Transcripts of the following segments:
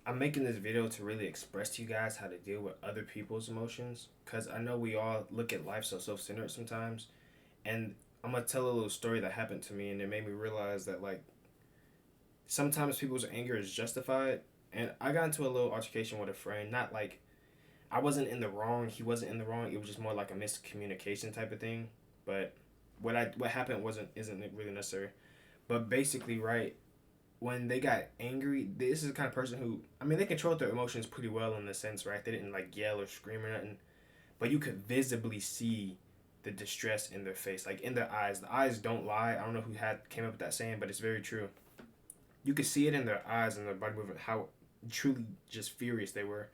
I'm making this video to really express to you guys how to deal with other people's emotions, because I know we all look at life so self-centered sometimes. And I'm gonna tell a little story that happened to me, and it made me realize that like sometimes people's anger is justified. And I got into a little altercation with a friend. Not like I wasn't in the wrong, he wasn't in the wrong. It was just more like a miscommunication type of thing. But what happened wasn't isn't really necessary. But basically, right, when they got angry, this is the kind of person who, I mean, they controlled their emotions pretty well in the sense, right? They didn't like yell or scream or nothing, but you could visibly see the distress in their face, like in their eyes. The eyes don't lie. I don't know who had came up with that saying, but it's very true. You could see it in their eyes and their body movement how truly just furious they were,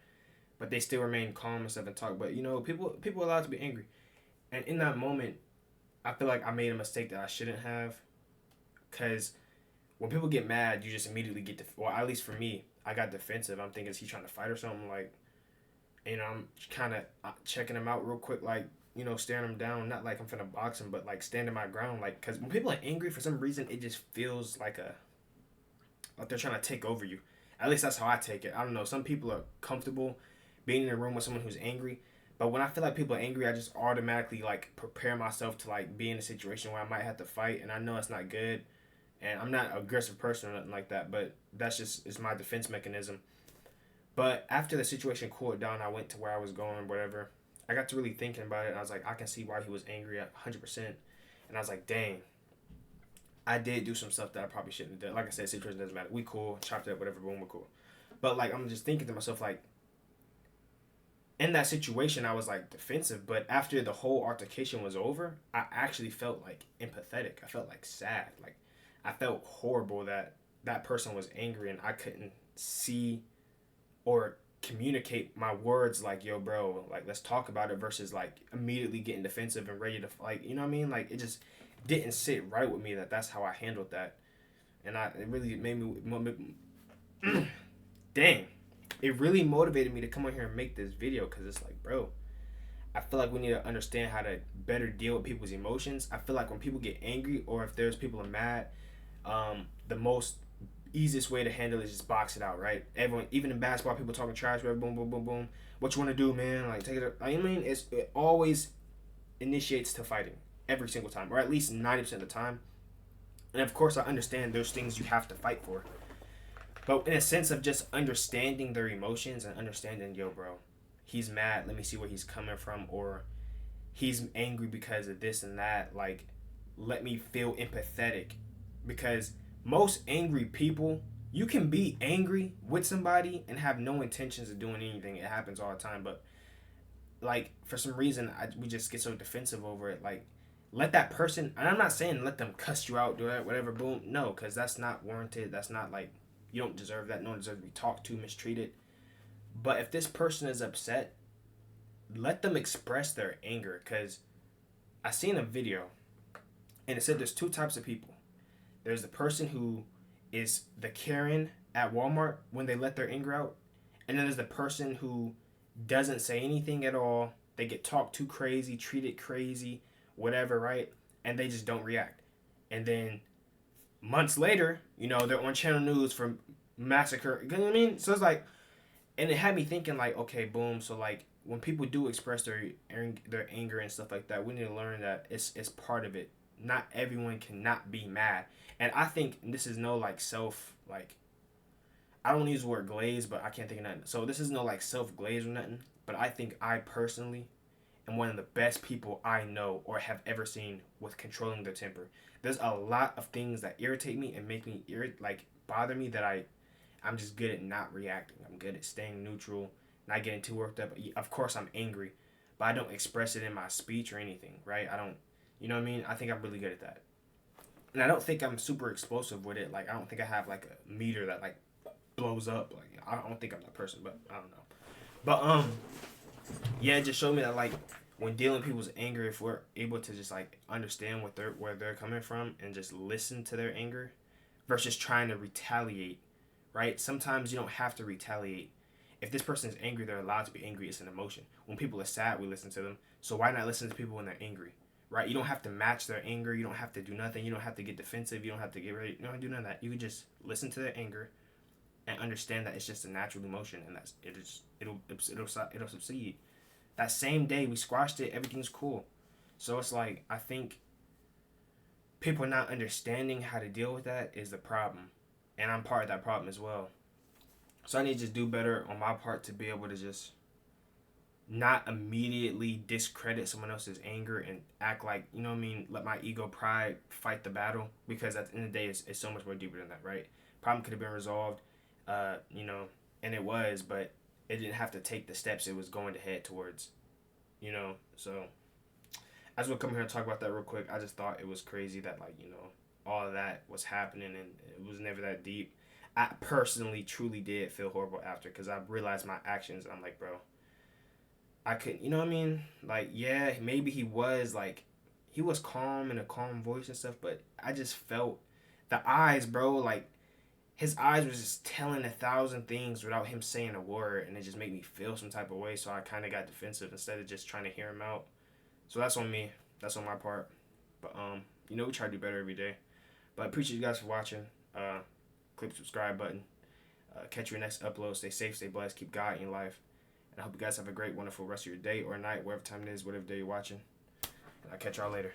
but they still remained calm and stuff and talk. But people are allowed to be angry, and in that moment, I feel like I made a mistake that I shouldn't have, because when people get mad, you just immediately get well. At least for me, I got defensive. I'm thinking, is he trying to fight or something? Like, I'm kind of checking him out real quick, like staring him down. Not like I'm finna box him, but like standing my ground. Like, cause when people are angry, for some reason, it just feels like they're trying to take over you. At least that's how I take it. I don't know. Some people are comfortable being in a room with someone who's angry. But when I feel like people are angry, I just automatically like prepare myself to like be in a situation where I might have to fight, and I know it's not good, and I'm not an aggressive person or nothing like that, but that's just is my defense mechanism. But after the situation cooled down, I went to where I was going, whatever. I got to really thinking about it, and I was like, I can see why he was angry at 100%. And I was like, dang, I did do some stuff that I probably shouldn't have done. Like I said, situation doesn't matter. We cool, chopped it up, whatever, boom, we're cool. But like, I'm just thinking to myself, like, in that situation, I was like defensive. But after the whole altercation was over, I actually felt like empathetic. I felt like sad. Like, I felt horrible that that person was angry and I couldn't see or communicate my words like, yo, bro, like, let's talk about it, versus like immediately getting defensive and ready to, like, you know what I mean? Like, it just didn't sit right with me that that's how I handled that. And it really made me, dang, it really motivated me to come on here and make this video, because it's like, bro, I feel like we need to understand how to better deal with people's emotions. I feel like when people get angry or if there's people are mad, the most easiest way to handle it is just box it out, right? Everyone, even in basketball, people talking trash, whatever, boom, boom, boom, boom. What you want to do, man? Like, take it. I mean, it always initiates to fighting every single time, or at least 90% of the time. And of course, I understand there's things you have to fight for, but in a sense of just understanding their emotions and understanding, yo, bro, he's mad. Let me see where he's coming from, or he's angry because of this and that. Like, let me feel empathetic, because most angry people, you can be angry with somebody and have no intentions of doing anything. It happens all the time, but like for some reason, we just get so defensive over it. Like, let that person, and I'm not saying let them cuss you out, do that, whatever, boom. No, because that's not warranted. That's not like, you don't deserve that. No one deserves to be talked to, mistreated. But if this person is upset, let them express their anger. Because I seen a video and it said there's two types of people. There's the person who is the Karen at Walmart when they let their anger out, and then there's the person who doesn't say anything at all. They get talked to crazy, treated crazy, whatever, right? And they just don't react. And then months later, they're on channel news for massacre. You know what I mean? So it's like, and it had me thinking like, okay, boom. So like, when people do express their anger and stuff like that, we need to learn that it's part of it. Not everyone cannot be mad, and I think this is no like self like, I don't use the word glaze, but I can't think of nothing. So this is no like self glaze or nothing. But I think I personally am one of the best people I know or have ever seen with controlling their temper. There's a lot of things that irritate me and make me like bother me that I'm just good at not reacting. I'm good at staying neutral, not getting too worked up. Of course, I'm angry, but I don't express it in my speech or anything, right? I don't, you know what I mean? I think I'm really good at that. And I don't think I'm super explosive with it. Like, I don't think I have like a meter that like blows up. Like, I don't think I'm that person, but I don't know. But yeah, it just showed me that like when dealing with people's anger, if we're able to just like understand where they're coming from and just listen to their anger versus trying to retaliate, right? Sometimes you don't have to retaliate. If this person is angry, they're allowed to be angry. It's an emotion. When people are sad, we listen to them. So why not listen to people when they're angry, right? You don't have to match their anger. You don't have to do nothing. You don't have to get defensive. You don't have to get ready. You don't have to do none of that. You can just listen to their anger, and understand that it's just a natural emotion, and that's it is it'll succeed. That same day we squashed it, everything's cool. So it's like I think people not understanding how to deal with that is the problem, and I'm part of that problem as well. So I need to just do better on my part to be able to just not immediately discredit someone else's anger and act like, you know what I mean, let my ego pride fight the battle, because at the end of the day it's so much more deeper than that, right? Problem could have been resolved, you know, and it was, but it didn't have to take the steps it was going to head towards, you know. So as we'll come here and talk about that real quick, I just thought it was crazy that, like, you know, all of that was happening and it was never that deep. I personally truly did feel horrible after, because I realized my actions. I'm like, bro, I couldn't, you know what I mean? Like, yeah, maybe he was like, he was calm in a calm voice and stuff, but I just felt the eyes, bro. Like, his eyes was just telling 1,000 things without him saying a word, and it just made me feel some type of way. So I kind of got defensive instead of just trying to hear him out. So that's on me. That's on my part. But you know, we try to do better every day. But I appreciate you guys for watching. Click the subscribe button. Catch your next upload. Stay safe, stay blessed, keep God in your life. And I hope you guys have a great, wonderful rest of your day or night, whatever time it is, whatever day you're watching. And I'll catch y'all later.